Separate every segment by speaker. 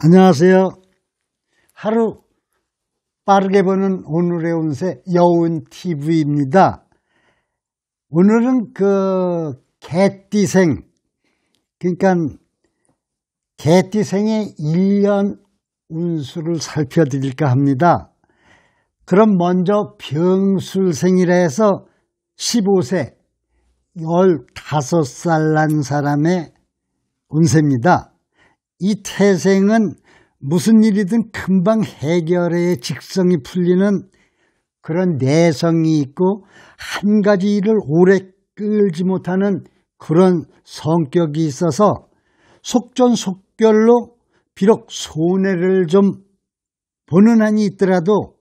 Speaker 1: 안녕하세요. 하루 빠르게 보는 오늘의 운세 여운TV입니다. 오늘은 개띠생, 그러니까 개띠생의 1년 운수를 살펴드릴까 합니다. 그럼 먼저 병술생이라 해서 15세, 15살 난 사람의 운세입니다. 이 태생은 무슨 일이든 금방 해결해 직성이 풀리는 그런 내성이 있고 한 가지 일을 오래 끌지 못하는 그런 성격이 있어서 속전속결로 비록 손해를 좀 보는 한이 있더라도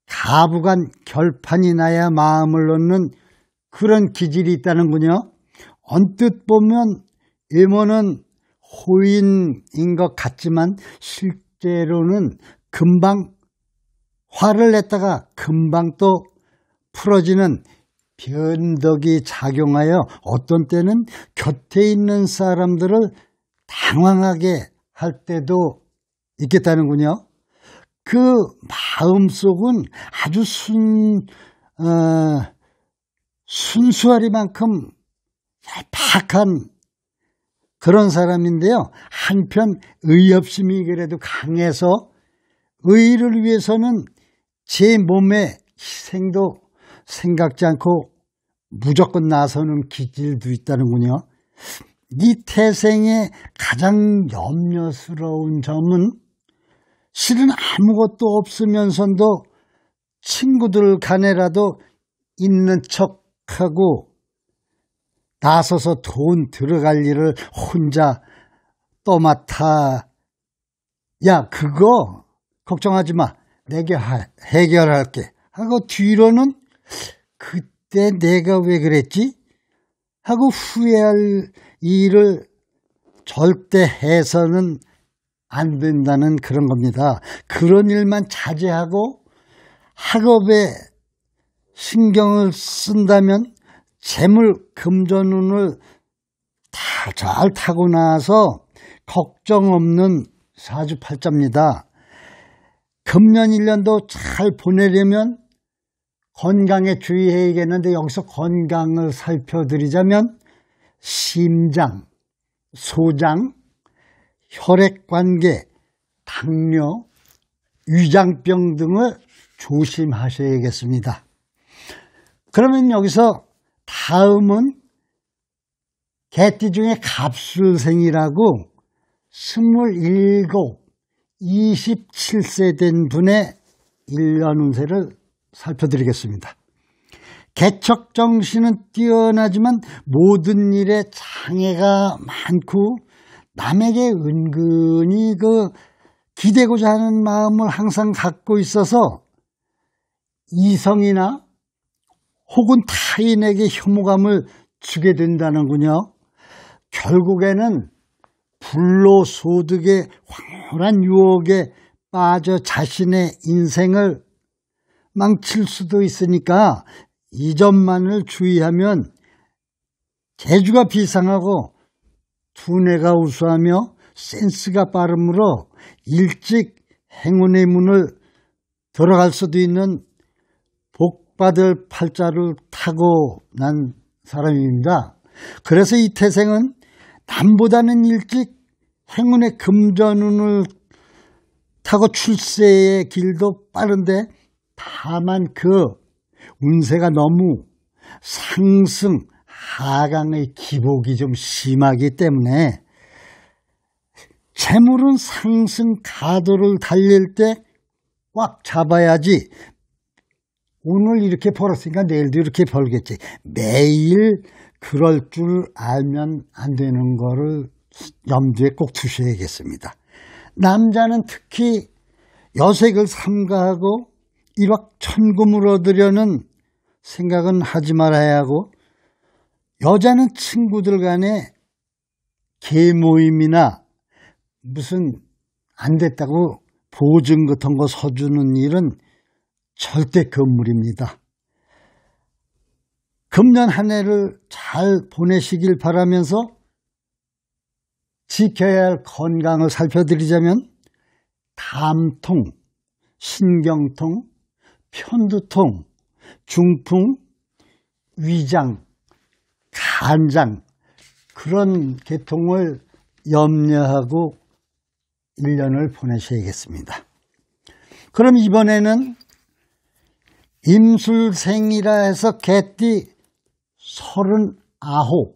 Speaker 1: 가부간 결판이 나야 마음을 놓는 그런 기질이 있다는군요. 언뜻 보면 외모는 호인인 것 같지만 실제로는 금방 화를 냈다가 금방 또 풀어지는 변덕이 작용하여 어떤 때는 곁에 있는 사람들을 당황하게 할 때도 있겠다는군요. 그 마음속은 아주 순수하리만큼 얄팍한 그런 사람인데요. 한편 의협심이 그래도 강해서 의를 위해서는 제 몸의 희생도 생각지 않고 무조건 나서는 기질도 있다는군요. 이 태생의 가장 염려스러운 점은 실은 아무것도 없으면서도 친구들 간에라도 있는 척하고 나서서 돈 들어갈 일을 혼자 떠맡아. 야, 그거 걱정하지 마. 내가 해결할게. 하고 뒤로는 그때 내가 왜 그랬지? 하고 후회할 일을 절대 해서는 안 된다는 그런 겁니다. 그런 일만 자제하고 학업에 신경을 쓴다면 재물 금전운을 다 잘 타고 나서 걱정 없는 사주팔자입니다. 금년 1년도 잘 보내려면 건강에 주의해야겠는데 여기서 건강을 살펴드리자면 심장, 소장, 혈액관계, 당뇨, 위장병 등을 조심하셔야겠습니다. 그러면 여기서 다음은 개띠 중에 갑술생이라고 27, 27세 된 분의 1년 운세를 살펴드리겠습니다. 개척정신은 뛰어나지만 모든 일에 장애가 많고 남에게 은근히 기대고자 하는 마음을 항상 갖고 있어서 이성이나 혹은 타인에게 혐오감을 주게 된다는군요. 결국에는 불로소득의 황홀한 유혹에 빠져 자신의 인생을 망칠 수도 있으니까 이 점만을 주의하면 재주가 비상하고 두뇌가 우수하며 센스가 빠르므로 일찍 행운의 문을 들어갈 수도 있는 복받을 팔자를 타고난 사람입니다. 그래서 이 태생은 남보다는 일찍 행운의 금전운을 타고 출세의 길도 빠른데 다만 그 운세가 너무 상승, 하강의 기복이 좀 심하기 때문에 재물은 상승 가도를 달릴 때 꽉 잡아야지. 오늘 이렇게 벌었으니까 내일도 이렇게 벌겠지. 매일 그럴 줄 알면 안 되는 거를 염두에 꼭 두셔야겠습니다. 남자는 특히 여색을 삼가하고 일확천금을 얻으려는 생각은 하지 말아야 하고, 여자는 친구들 간에 계모임이나 무슨 안 됐다고 보증 같은 거 서주는 일은 절대 금물입니다. 금년 한 해를 잘 보내시길 바라면서 지켜야 할 건강을 살펴드리자면 담통, 신경통, 편두통, 중풍, 위장, 간장 그런 계통을 염려하고 1년을 보내셔야겠습니다. 그럼 이번에는 임술생이라 해서 개띠 39,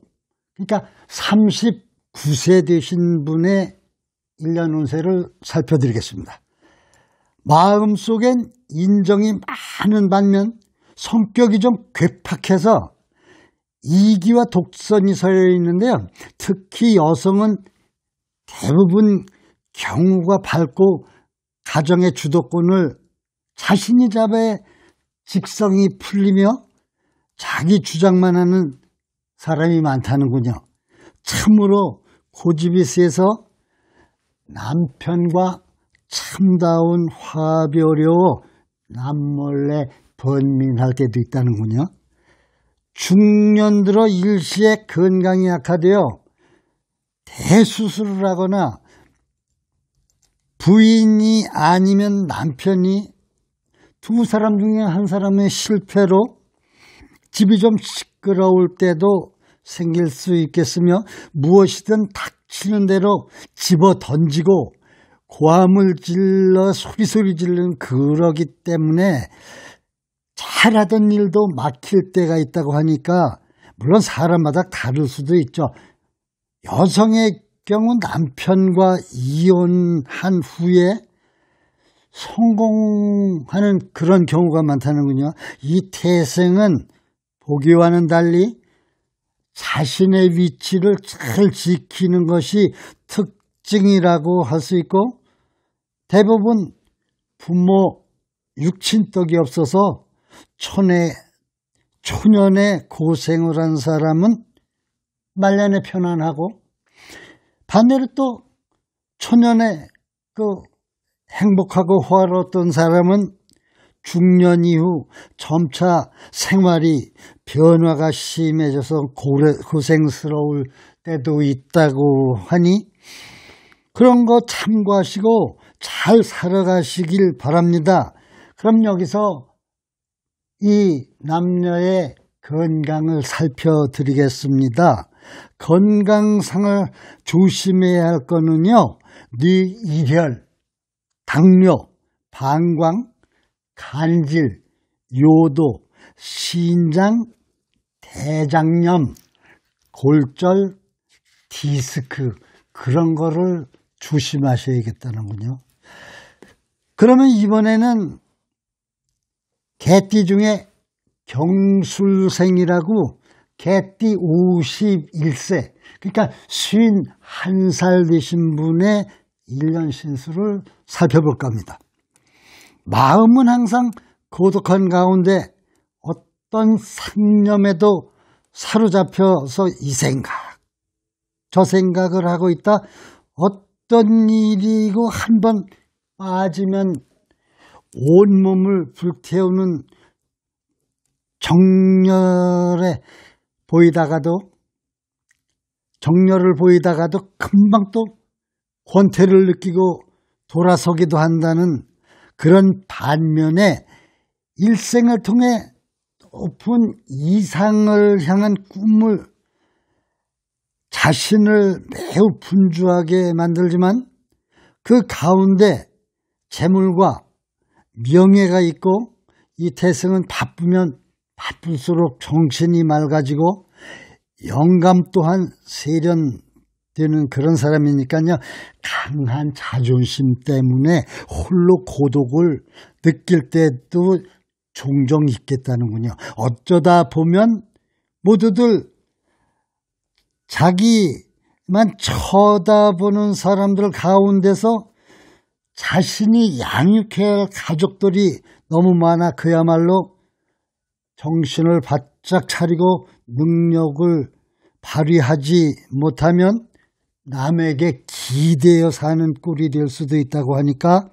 Speaker 1: 그러니까 39세 되신 분의 1년 운세를 살펴드리겠습니다. 마음속엔 인정이 많은 반면 성격이 좀 괴팍해서 이기와 독선이 서여 있는데요. 특히 여성은 대부분 경우가 밝고 가정의 주도권을 자신이 잡아 직성이 풀리며 자기 주장만 하는 사람이 많다는군요. 참으로 고집이 세서 남편과 참다운 화합이 어려워 남몰래 번민할 때도 있다는군요. 중년 들어 일시에 건강이 악화되어 대수술을 하거나 부인이 아니면 남편이 두 사람 중에 한 사람의 실패로 집이 좀 시끄러울 때도 생길 수 있겠으며 무엇이든 닥치는 대로 집어 던지고 고함을 질러 소리 지르는 그러기 때문에 잘하던 일도 막힐 때가 있다고 하니까 물론 사람마다 다를 수도 있죠. 여성의 경우 남편과 이혼한 후에 성공하는 그런 경우가 많다는군요. 이 태생은 보기와는 달리 자신의 위치를 잘 지키는 것이 특징이라고 할 수 있고 대부분 부모 육친떡이 없어서 초년에 고생을 한 사람은 말년에 편안하고 반대로 또 초년에 행복하고 호화로웠던 사람은 중년 이후 점차 생활이 변화가 심해져서 고생스러울 때도 있다고 하니 그런 거 참고하시고 잘 살아가시길 바랍니다. 그럼 여기서 이 남녀의 건강을 살펴드리겠습니다. 건강상을 조심해야 할 거는요. 뇌일혈, 당뇨, 방광, 간질, 요도, 신장, 대장염, 골절, 디스크 그런 거를 조심하셔야겠다는군요. 그러면 이번에는 개띠 중에 경술생이라고 개띠 51세 그러니까 51살 되신 분의 1년 신수를 살펴볼까 합니다. 마음은 항상 고독한 가운데 어떤 상념에도 사로잡혀서 이 생각 저 생각을 하고 있다. 어떤 일이고 한번 빠지면 온몸을 불태우는 정열을 보이다가도 금방 또 권태를 느끼고 돌아서기도 한다는 그런 반면에 일생을 통해 높은 이상을 향한 꿈을 자신을 매우 분주하게 만들지만 그 가운데 재물과 명예가 있고 이 태생은 바쁘면 바쁠수록 정신이 맑아지고 영감 또한 세련되는 그런 사람이니까요. 강한 자존심 때문에 홀로 고독을 느낄 때도 종종 있겠다는군요. 어쩌다 보면 모두들 자기만 쳐다보는 사람들 가운데서 자신이 양육해야 할 가족들이 너무 많아 그야말로 정신을 바짝 차리고 능력을 발휘하지 못하면 남에게 기대어 사는 꼴이 될 수도 있다고 하니까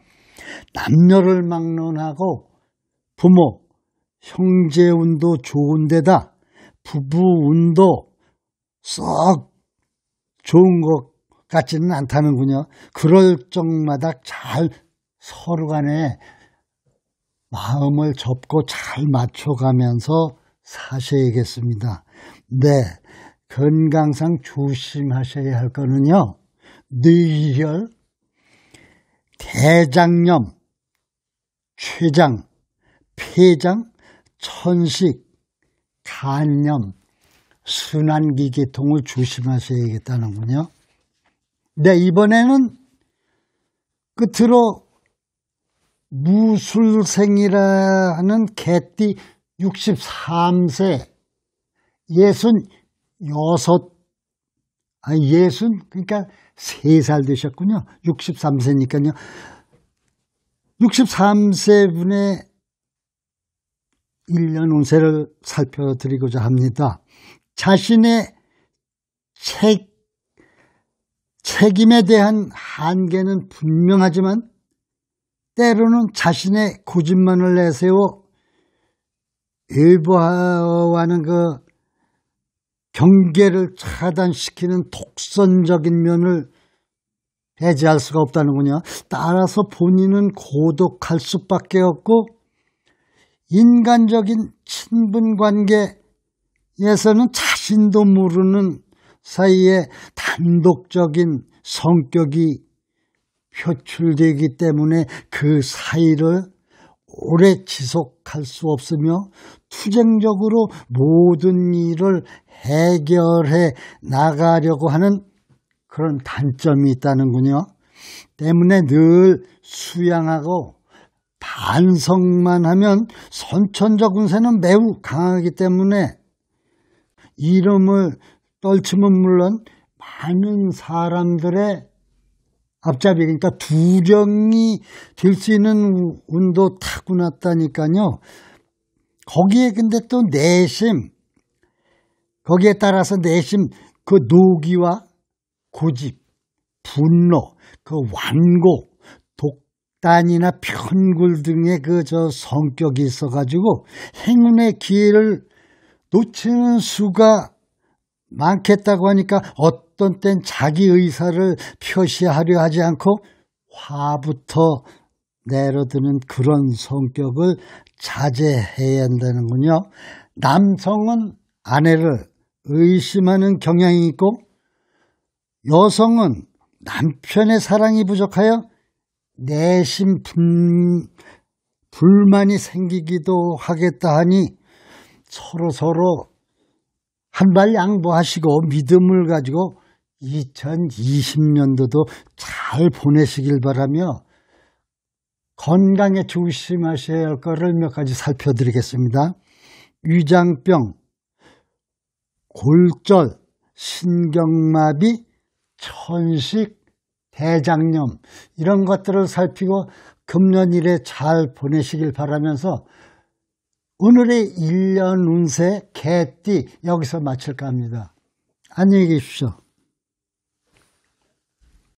Speaker 1: 남녀를 막론하고 부모, 형제 운도 좋은 데다 부부 운도 썩 좋은 것 같지는 않다는군요. 그럴 적마다 잘 서로 간에 마음을 접고 잘 맞춰가면서 사셔야겠습니다. 네, 건강상 조심하셔야 할 거는요. 뇌혈, 대장염, 췌장, 폐장, 천식, 간염, 순환기 계통을 조심하셔야겠다는군요. 네, 이번에는 끝으로 무술생이라는 개띠 63세, 그러니까 3살 되셨군요. 63세니까요. 63세 분의 1년 운세를 살펴드리고자 합니다. 자신의 책임에 대한 한계는 분명하지만 때로는 자신의 고집만을 내세워 일부와는 그 경계를 차단시키는 독선적인 면을 배제할 수가 없다는군요. 따라서 본인은 고독할 수밖에 없고 인간적인 친분관계에서는 자신도 모르는 사이에 단독적인 성격이 표출되기 때문에 그 사이를 오래 지속할 수 없으며 투쟁적으로 모든 일을 해결해 나가려고 하는 그런 단점이 있다는군요. 때문에 늘 수양하고 반성만 하면 선천적 운세는 매우 강하기 때문에 이름을 떨치면 물론 많은 사람들의 앞잡이, 그러니까 두령이 될 수 있는 운도 타고났다니까요. 거기에 근데 또 내심, 거기에 따라서 내심 그 노기와 고집, 분노, 그 완고, 독단이나 편굴 등의 그 성격이 있어가지고 행운의 기회를 놓치는 수가 많겠다고 하니까 어떤 땐 자기 의사를 표시하려 하지 않고 화부터 내려드는 그런 성격을 자제해야 한다는군요. 남성은 아내를 의심하는 경향이 있고 여성은 남편의 사랑이 부족하여 내심 불만이 생기기도 하겠다 하니 서로 한 발 양보하시고 믿음을 가지고 2020년도도 잘 보내시길 바라며 건강에 조심하셔야 할 것을 몇 가지 살펴드리겠습니다. 위장병, 골절, 신경마비, 천식, 대장염 이런 것들을 살피고 금년 일에 잘 보내시길 바라면서 오늘의 1년 운세 개띠 여기서 마칠까 합니다. 안녕히 계십시오.